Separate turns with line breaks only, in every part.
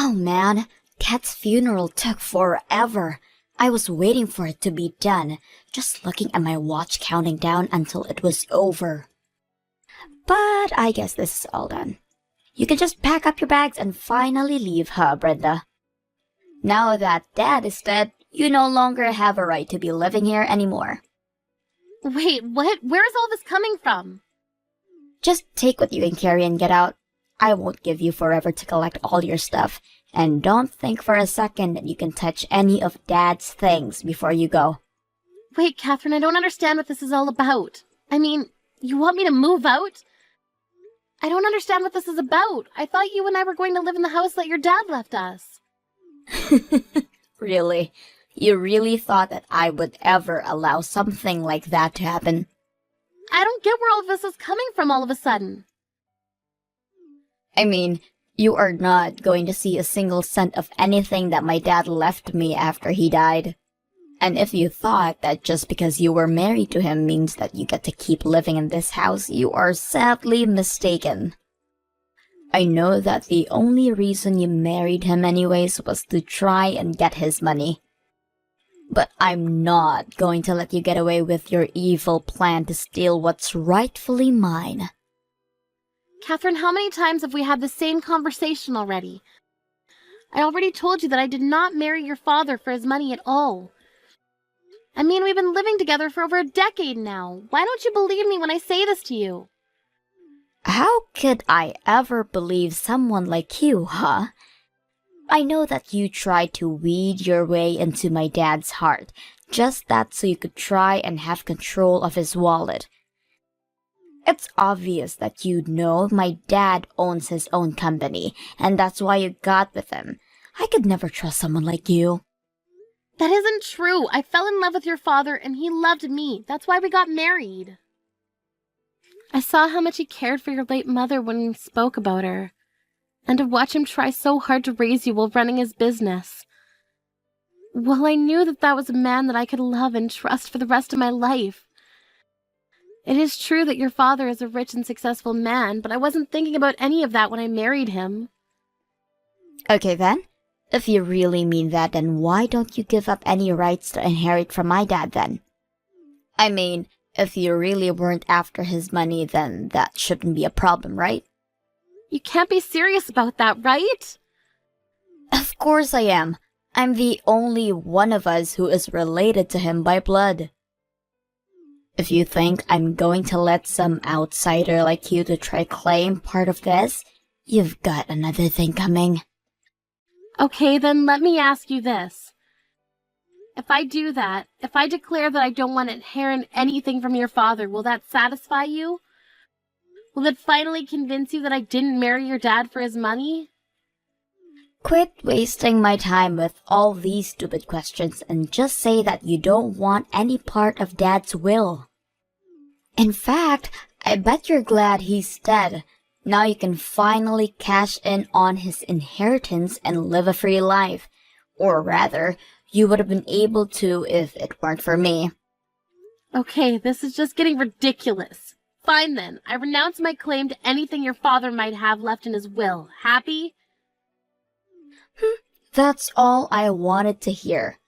Oh man, Kat's funeral took forever. I was waiting for it to be done, just looking at my watch counting down until it was over. But I guess this is all done. You can just pack up your bags and finally leave, huh, Brenda? Now that Dad is dead, you no longer have a right to be living here anymore.
Wait, what? Where is all this coming from?
Just take what you can carry and get out. I won't give you forever to collect all your stuff, and don't think for a second that you can touch any of Dad's things before you go.
Wait, Catherine, I don't understand what this is all about. I mean, you want me to move out? I don't understand what this is about. I thought you and I were going to live in the house that your dad left us.
Really? You really thought that I would ever allow something like that to happen?
I don't get where all of this is coming from all of a sudden.
I mean, you are not going to see a single cent of anything that my dad left me after he died. And if you thought that just because you were married to him means that you get to keep living in this house, you are sadly mistaken. I know that the only reason you married him anyways was to try and get his money. But I'm not going to let you get away with your evil plan to steal what's rightfully mine.
Catherine, how many times have we had the same conversation already? I already told you that I did not marry your father for his money at all. I mean, we've been living together for over a decade now. Why don't you believe me when I say this to you?
How could I ever believe someone like you, huh? I know that you tried to weed your way into my dad's heart, just that so you could try and have control of his wallet. It's obvious that you know my dad owns his own company, and that's why you got with him. I could never trust someone like you.
That isn't true. I fell in love with your father, and he loved me. That's why we got married. I saw how much he cared for your late mother when we spoke about her. And to watch him try so hard to raise you while running his business. Well, I knew that that was a man that I could love and trust for the rest of my life. It is true that your father is a rich and successful man, but I wasn't thinking about any of that when I married him.
Okay then, if you really mean that, then why don't you give up any rights to inherit from my dad then? I mean, if you really weren't after his money, then that shouldn't be a problem, right?
You can't be serious about that, right?
Of course I am. I'm the only one of us who is related to him by blood. If you think I'm going to let some outsider like you to try claim part of this, you've got another thing coming.
Okay, then let me ask you this. If I do that, if I declare that I don't want to inherit anything from your father, will that satisfy you? Will it finally convince you that I didn't marry your dad for his money?
Quit wasting my time with all these stupid questions and just say that you don't want any part of Dad's will. In fact, I bet you're glad he's dead. Now you can finally cash in on his inheritance and live a free life. Or rather, you would have been able to if it weren't for me.
Okay, this is just getting ridiculous. Fine then, I renounce my claim to anything your father might have left in his will. Happy?
That's all I wanted to hear.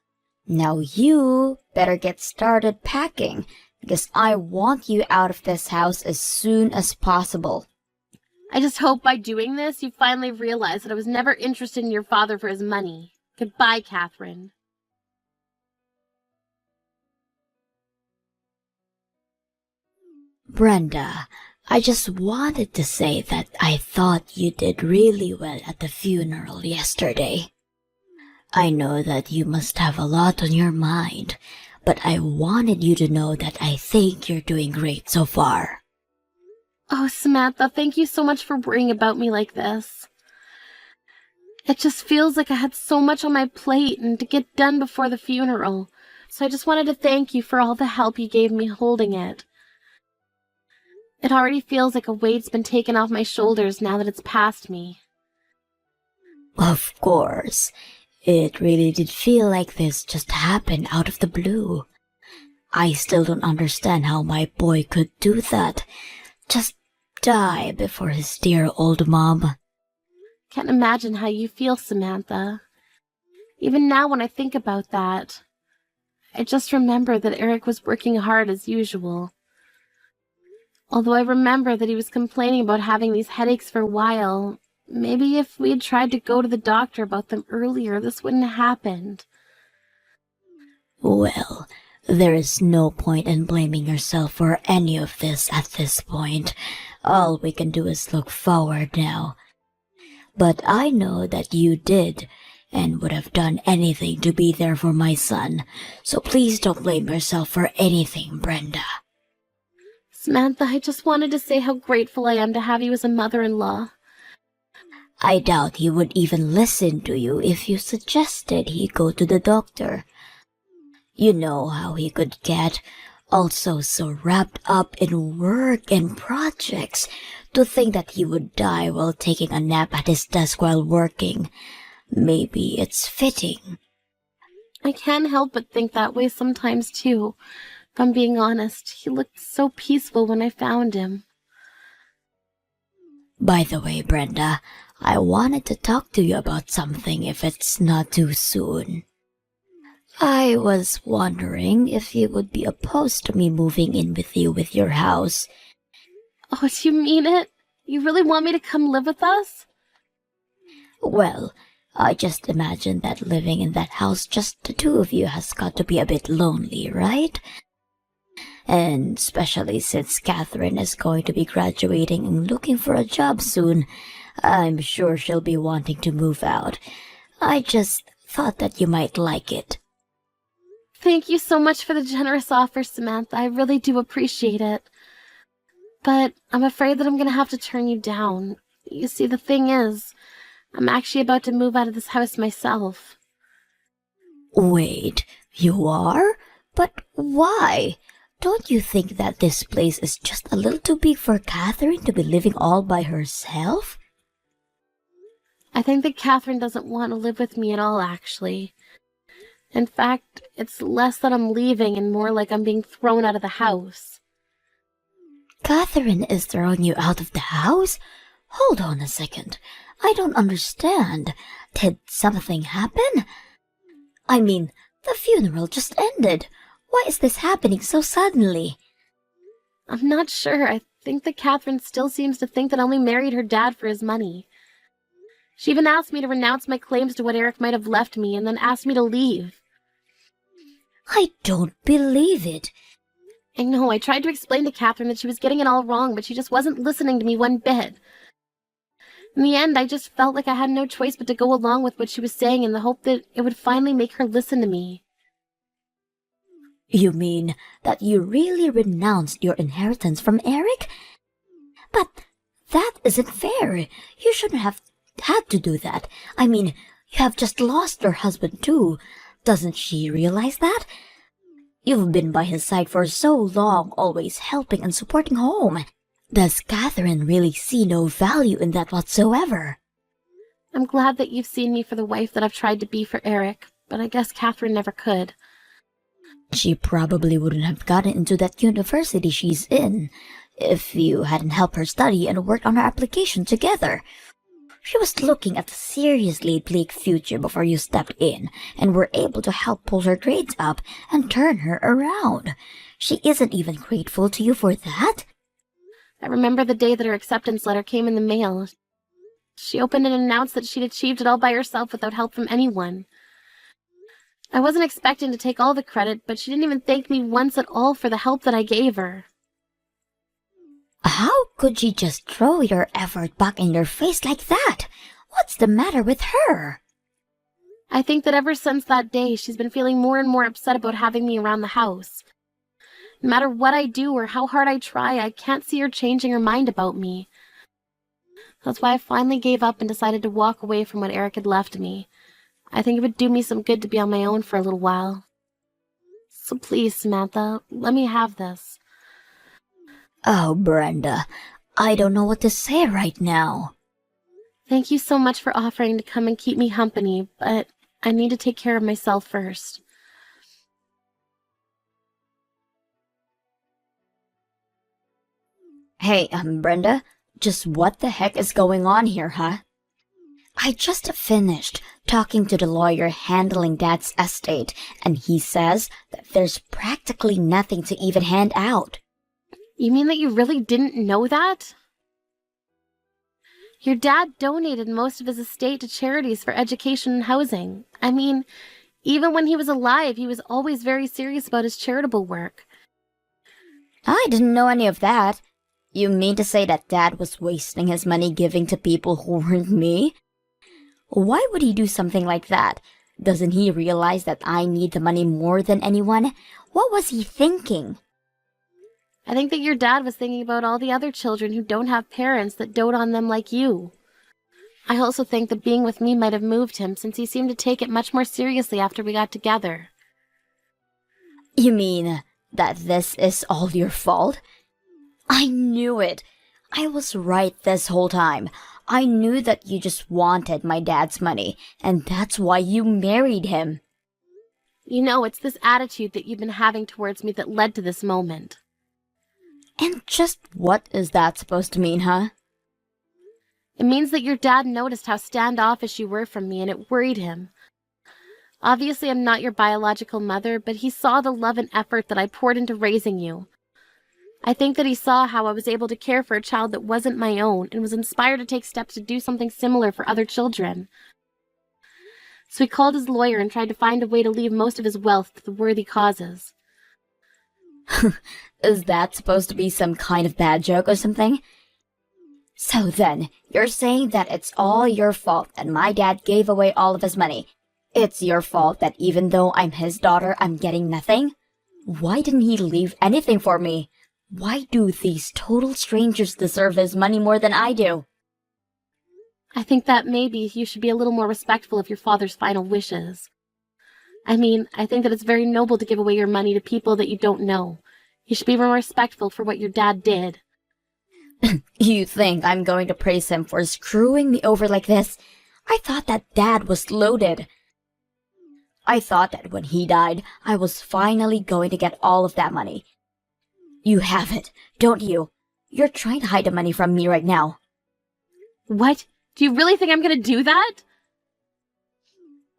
Now you better get started packing, because I want you out of this house as soon as possible.
I just hope by doing this you finally realize that I was never interested in your father for his money. Goodbye, Catherine.
Brenda, I just wanted to say that I thought you did really well at the funeral yesterday. I know that you must have a lot on your mind, but I wanted you to know that I think you're doing great so far.
Oh, Samantha, thank you so much for worrying about me like this. It just feels like I had so much on my plate and to get done before the funeral, so I just wanted to thank you for all the help you gave me holding it. It already feels like a weight's been taken off my shoulders now that it's past me.
Of course. It really did feel like this just happened out of the blue. I still don't understand how my boy could do that. Just die before his dear old mom.
Can't imagine how you feel, Samantha. Even now when I think about that, I just remember that Eric was working hard as usual. Although I remember that he was complaining about having these headaches for a while, maybe if we had tried to go to the doctor about them earlier, this wouldn't have happened.
Well, there is no point in blaming yourself for any of this at this point. All we can do is look forward now. But I know that you did, and would have done anything to be there for my son, so please don't blame yourself for anything, Brenda.
Samantha, I just wanted to say how grateful I am to have you as a mother-in-law.
I doubt he would even listen to you if you suggested he go to the doctor. You know how he could get, also so wrapped up in work and projects, to think that he would die while taking a nap at his desk while working. Maybe it's fitting.
I can't help but think that way sometimes, too. If I'm being honest, he looked so peaceful when I found him.
By the way, Brenda, I wanted to talk to you about something if it's not too soon. I was wondering if you would be opposed to me moving in with you with your house.
Oh, do you mean it? You really want me to come live with us?
Well, I just imagine that living in that house just the two of you has got to be a bit lonely, right? And especially since Catherine is going to be graduating and looking for a job soon, I'm sure she'll be wanting to move out. I just thought that you might like it.
Thank you so much for the generous offer, Samantha. I really do appreciate it. But I'm afraid that I'm going to have to turn you down. You see, the thing is, I'm actually about to move out of this house myself.
Wait, you are? But why? Don't you think that this place is just a little too big for Catherine to be living all by herself?
I think that Catherine doesn't want to live with me at all, actually. In fact, it's less that I'm leaving and more like I'm being thrown out of the house.
Catherine is throwing you out of the house? Hold on a second. I don't understand. Did something happen? I mean, the funeral just ended. Why is this happening so suddenly?
I'm not sure. I think that Catherine still seems to think that I only married her dad for his money. She even asked me to renounce my claims to what Eric might have left me and then asked me to leave.
I don't believe it.
I know, I tried to explain to Catherine that she was getting it all wrong, but she just wasn't listening to me one bit. In the end, I just felt like I had no choice but to go along with what she was saying in the hope that it would finally make her listen to me.
You mean that you really renounced your inheritance from Eric? But that isn't fair. You shouldn't have had to do that. I mean, you have just lost your husband too. Doesn't she realize that? You've been by his side for so long, always helping and supporting home. Does Catherine really see no value in that whatsoever?
I'm glad that you've seen me for the wife that I've tried to be for Eric, but I guess Catherine never could.
She probably wouldn't have gotten into that university she's in if you hadn't helped her study and worked on her application together. She was looking at a seriously bleak future before you stepped in and were able to help pull her grades up and turn her around. She isn't even grateful to you for that?
I remember the day that her acceptance letter came in the mail. She opened it and announced that she'd achieved it all by herself without help from anyone. I wasn't expecting to take all the credit, but she didn't even thank me once at all for the help that I gave her.
How could she just throw your effort back in your face like that? What's the matter with her?
I think that ever since that day, she's been feeling more and more upset about having me around the house. No matter what I do or how hard I try, I can't see her changing her mind about me. That's why I finally gave up and decided to walk away from what Eric had left me. I think it would do me some good to be on my own for a little while. So please, Samantha, let me have this.
Oh, Brenda, I don't know what to say right now.
Thank you so much for offering to come and keep me company, but I need to take care of myself first.
Hey, Brenda, just what the heck is going on here, huh? I just finished talking to the lawyer handling Dad's estate, and he says that there's practically nothing to even hand out.
You mean that you really didn't know that? Your dad donated most of his estate to charities for education and housing. I mean, even when he was alive, he was always very serious about his charitable work.
I didn't know any of that. You mean to say that Dad was wasting his money giving to people who weren't me? Why would he do something like that? Doesn't he realize that I need the money more than anyone? What was he thinking?
I think that your dad was thinking about all the other children who don't have parents that dote on them like you. I also think that being with me might have moved him, since he seemed to take it much more seriously after we got together.
You mean that this is all your fault? I knew it. I was right this whole time. I knew that you just wanted my dad's money, and that's why you married him.
You know, it's this attitude that you've been having towards me that led to this moment.
And just what is that supposed to mean, huh?
It means that your dad noticed how standoffish you were from me, and it worried him. Obviously, I'm not your biological mother, but he saw the love and effort that I poured into raising you. I think that he saw how I was able to care for a child that wasn't my own, and was inspired to take steps to do something similar for other children. So he called his lawyer and tried to find a way to leave most of his wealth to the worthy causes.
Is that supposed to be some kind of bad joke or something? So then, you're saying that it's all your fault that my dad gave away all of his money. It's your fault that even though I'm his daughter, I'm getting nothing? Why didn't he leave anything for me? Why do these total strangers deserve his money more than I do?
I think that maybe you should be a little more respectful of your father's final wishes. I mean, I think that it's very noble to give away your money to people that you don't know. You should be more respectful for what your dad did.
You think I'm going to praise him for screwing me over like this? I thought that Dad was loaded. I thought that when he died, I was finally going to get all of that money. You have it, don't you? You're trying to hide the money from me right now.
What? Do you really think I'm going to do that?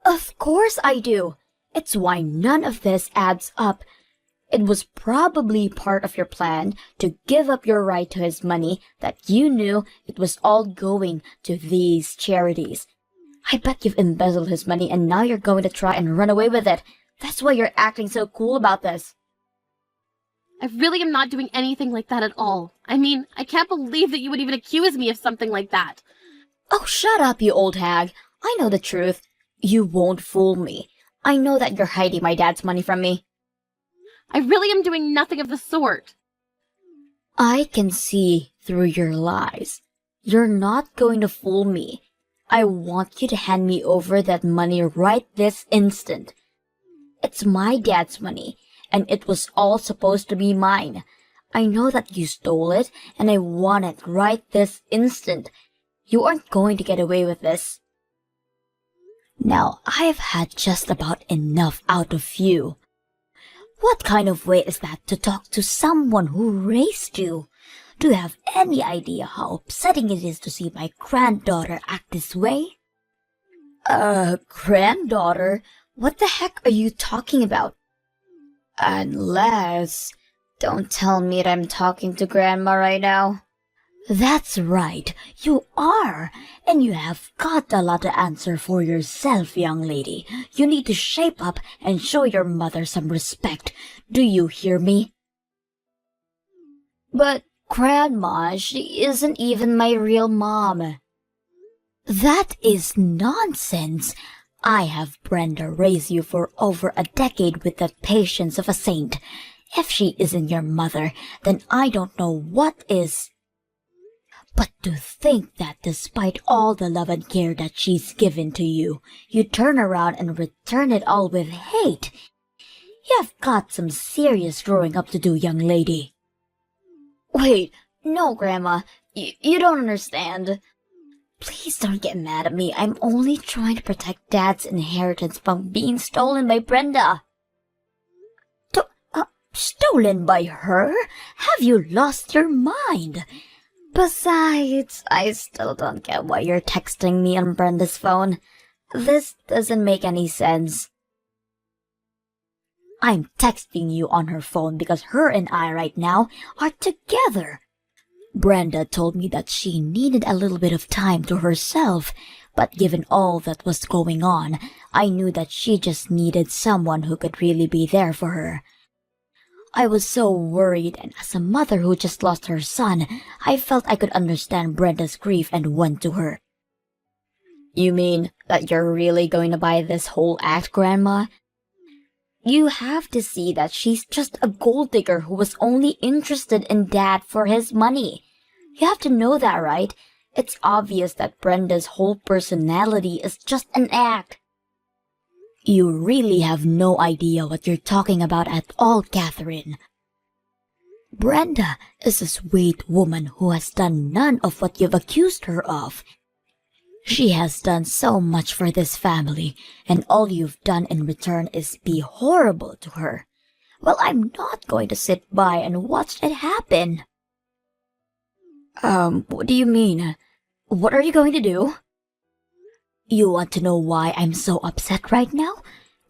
Of course I do. It's why none of this adds up. It was probably part of your plan to give up your right to his money that you knew it was all going to these charities. I bet you've embezzled his money and now you're going to try and run away with it. That's why you're acting so cool about this.
I really am not doing anything like that at all. I mean, I can't believe that you would even accuse me of something like that.
Oh, shut up, you old hag. I know the truth. You won't fool me. I know that you're hiding my dad's money from me.
I really am doing nothing of the sort.
I can see through your lies. You're not going to fool me. I want you to hand me over that money right this instant. It's my dad's money, and it was all supposed to be mine. I know that you stole it, and I want it right this instant. You aren't going to get away with this. Now, I've had just about enough out of you. What kind of way is that to talk to someone who raised you? Do you have any idea how upsetting it is to see my granddaughter act this way? Granddaughter? What the heck are you talking about? Unless... Don't tell me that I'm talking to Grandma right now. That's right, you are. And you have got a lot to answer for yourself, young lady. You need to shape up and show your mother some respect. Do you hear me? But, Grandma, she isn't even my real mom. That is nonsense. I have Brenda raise you for over a decade with the patience of a saint. If she isn't your mother, then I don't know what is. But to think that despite all the love and care that she's given to you, you turn around and return it all with hate. You've got some serious growing up to do, young lady. Wait, no, Grandma. You don't understand. Please don't get mad at me. I'm only trying to protect Dad's inheritance from being stolen by Brenda. Stolen by her? Have you lost your mind? Besides, I still don't get why you're texting me on Brenda's phone. This doesn't make any sense. I'm texting you on her phone because her and I right now are together. Brenda told me that she needed a little bit of time to herself, but given all that was going on, I knew that she just needed someone who could really be there for her. I was so worried, and as a mother who just lost her son, I felt I could understand Brenda's grief and went to her. You mean that you're really going to buy this whole act, Grandma? You have to see that she's just a gold digger who was only interested in Dad for his money. You have to know that, right? It's obvious that Brenda's whole personality is just an act. You really have no idea what you're talking about at all, Catherine. Brenda is a sweet woman who has done none of what you've accused her of. She has done so much for this family, and all you've done in return is be horrible to her. Well, I'm not going to sit by and watch it happen. What do you mean? What are you going to do? You want to know why I'm so upset right now?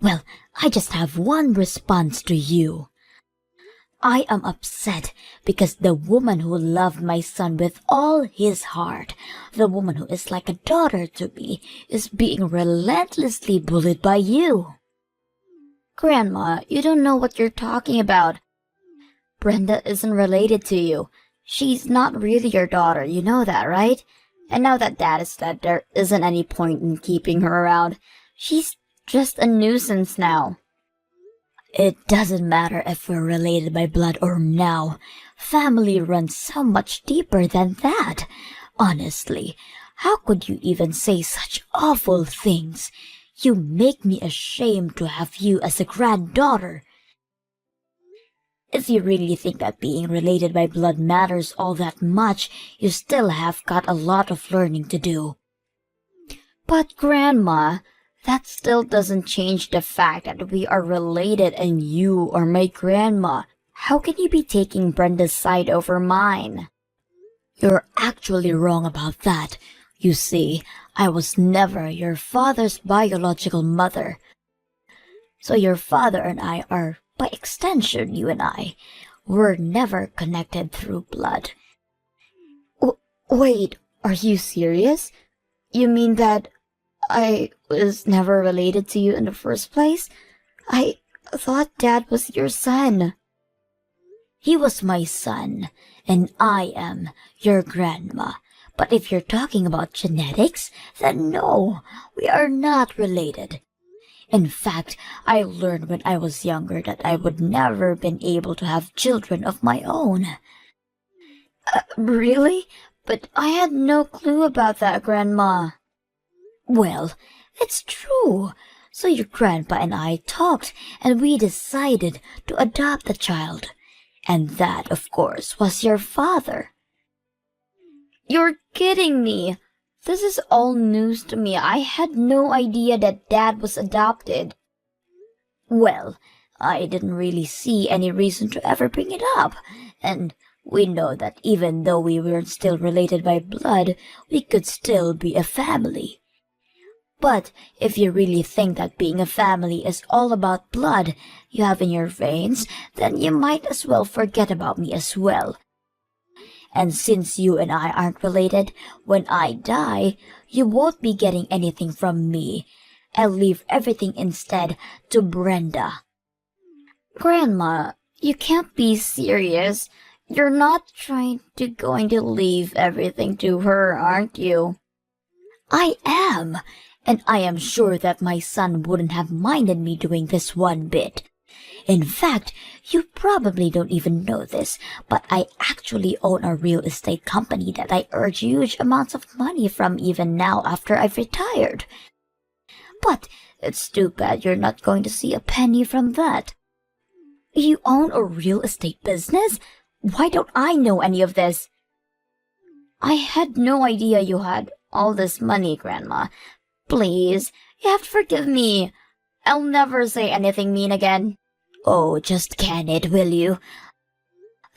Well, I just have one response to you. I am upset because the woman who loved my son with all his heart, the woman who is like a daughter to me, is being relentlessly bullied by you. Grandma, you don't know what you're talking about. Brenda isn't related to you. She's not really your daughter, you know that, right? And now that Dad is dead, there isn't any point in keeping her around. She's just a nuisance now. It doesn't matter if we're related by blood or no. Family runs so much deeper than that. Honestly, how could you even say such awful things? You make me ashamed to have you as a granddaughter. If you really think that being related by blood matters all that much, you still have got a lot of learning to do. But Grandma, that still doesn't change the fact that we are related and you are my grandma. How can you be taking Brenda's side over mine? You're actually wrong about that. You see, I was never your father's biological mother. So your father and I are, by extension, you and I, were never connected through blood. Wait, are you serious? You mean that I was never related to you in the first place? I thought Dad was your son. He was my son, and I am your grandma. But if you're talking about genetics, then no, we are not related. In fact, I learned when I was younger that I would never been able to have children of my own. Really? But I had no clue about that, Grandma. Well, it's true. So your grandpa and I talked, and we decided to adopt the child. And that, of course, was your father. You're kidding me. This is all news to me. I had no idea that Dad was adopted. Well, I didn't really see any reason to ever bring it up. And we know that even though we weren't still related by blood, we could still be a family. But if you really think that being a family is all about blood you have in your veins, then you might as well forget about me as well. And since you and I aren't related, when I die, you won't be getting anything from me. I'll leave everything instead to Brenda. Grandma, you can't be serious. You're not going to leave everything to her, aren't you? I am. And I am sure that my son wouldn't have minded me doing this one bit. In fact, you probably don't even know this, but I actually own a real estate company that I earn huge amounts of money from even now after I've retired. But it's too bad you're not going to see a penny from that. You own a real estate business? Why don't I know any of this? I had no idea you had all this money, Grandma. Please, you have to forgive me. I'll never say anything mean again. Oh, just can it, will you?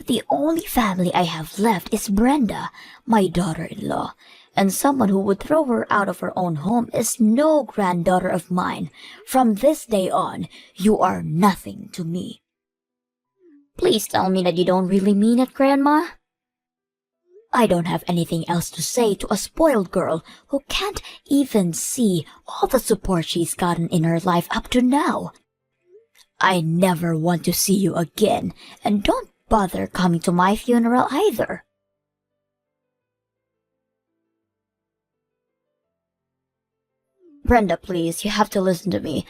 The only family I have left is Brenda, my daughter-in-law, and someone who would throw her out of her own home is no granddaughter of mine. From this day on, you are nothing to me. Please tell me that you don't really mean it, Grandma. I don't have anything else to say to a spoiled girl who can't even see all the support she's gotten in her life up to now. I never want to see you again, and don't bother coming to my funeral either. Brenda, please, you have to listen to me.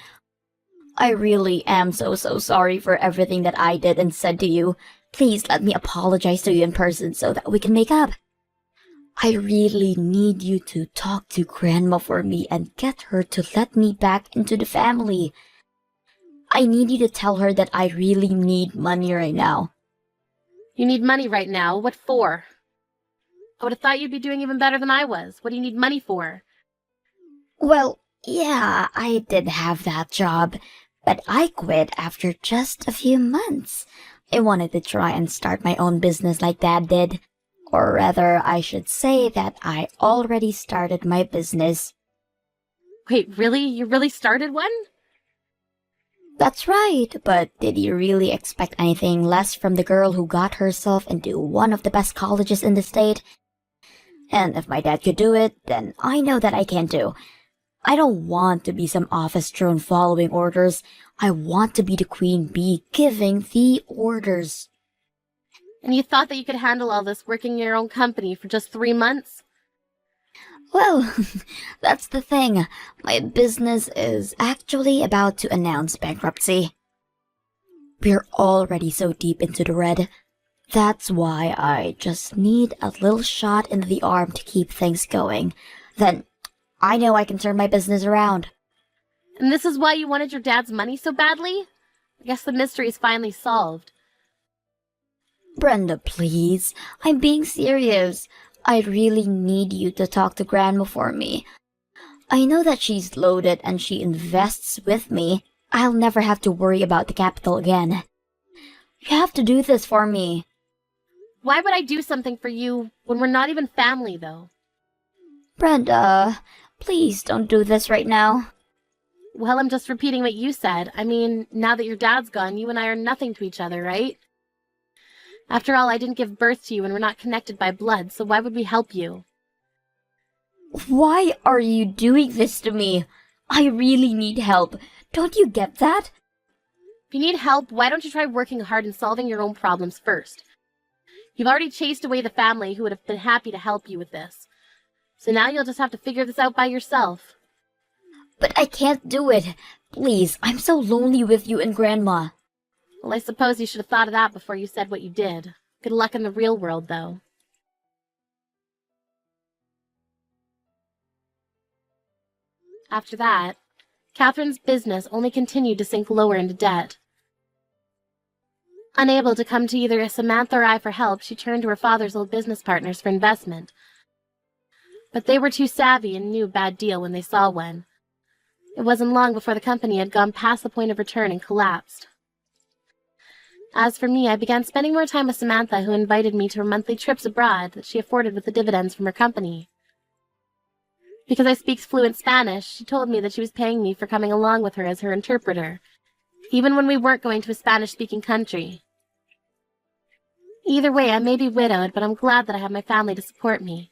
I really am so sorry for everything that I did and said to you. Please let me apologize to you in person so that we can make up. I really need you to talk to Grandma for me and get her to let me back into the family. I need you to tell her that I really need money right now.
You need money right now? What for? I would have thought you'd be doing even better than I was. What do you need money for?
Well, yeah, I did have that job, but I quit after just a few months. I wanted to try and start my own business like Dad did. Or rather, I should say that I already started my business.
Wait, really? You really started one?
That's right, but did you really expect anything less from the girl who got herself into one of the best colleges in the state? And if my dad could do it, then I know that I can too. I don't want to be some office drone following orders. I want to be the queen bee giving the orders.
And you thought that you could handle all this working in your own company for just 3 months?
Well, that's the thing. My business is actually about to announce bankruptcy. We're already so deep into the red. That's why I just need a little shot in the arm to keep things going. Then I know I can turn my business around.
And this is why you wanted your dad's money so badly? I guess the mystery is finally solved.
Brenda, please. I'm being serious. I really need you to talk to Grandma for me. I know that she's loaded and she invests with me. I'll never have to worry about the capital again. You have to do this for me.
Why would I do something for you when we're not even family, though?
Brenda, please don't do this right now.
Well, I'm just repeating what you said. I mean, now that your dad's gone, you and I are nothing to each other, right? After all, I didn't give birth to you and we're not connected by blood, so why would we help you?
Why are you doing this to me? I really need help. Don't you get that?
If you need help, why don't you try working hard and solving your own problems first? You've already chased away the family who would have been happy to help you with this. So now you'll just have to figure this out by yourself.
But I can't do it. Please, I'm so lonely with you and Grandma.
Well, I suppose you should have thought of that before you said what you did. Good luck in the real world, though. After that, Catherine's business only continued to sink lower into debt. Unable to come to either Samantha or I for help, she turned to her father's old business partners for investment. But they were too savvy and knew a bad deal when they saw one. It wasn't long before the company had gone past the point of return and collapsed. As for me, I began spending more time with Samantha, who invited me to her monthly trips abroad that she afforded with the dividends from her company. Because I speak fluent Spanish, she told me that she was paying me for coming along with her as her interpreter, even when we weren't going to a Spanish-speaking country. Either way, I may be widowed, but I'm glad that I have my family to support me.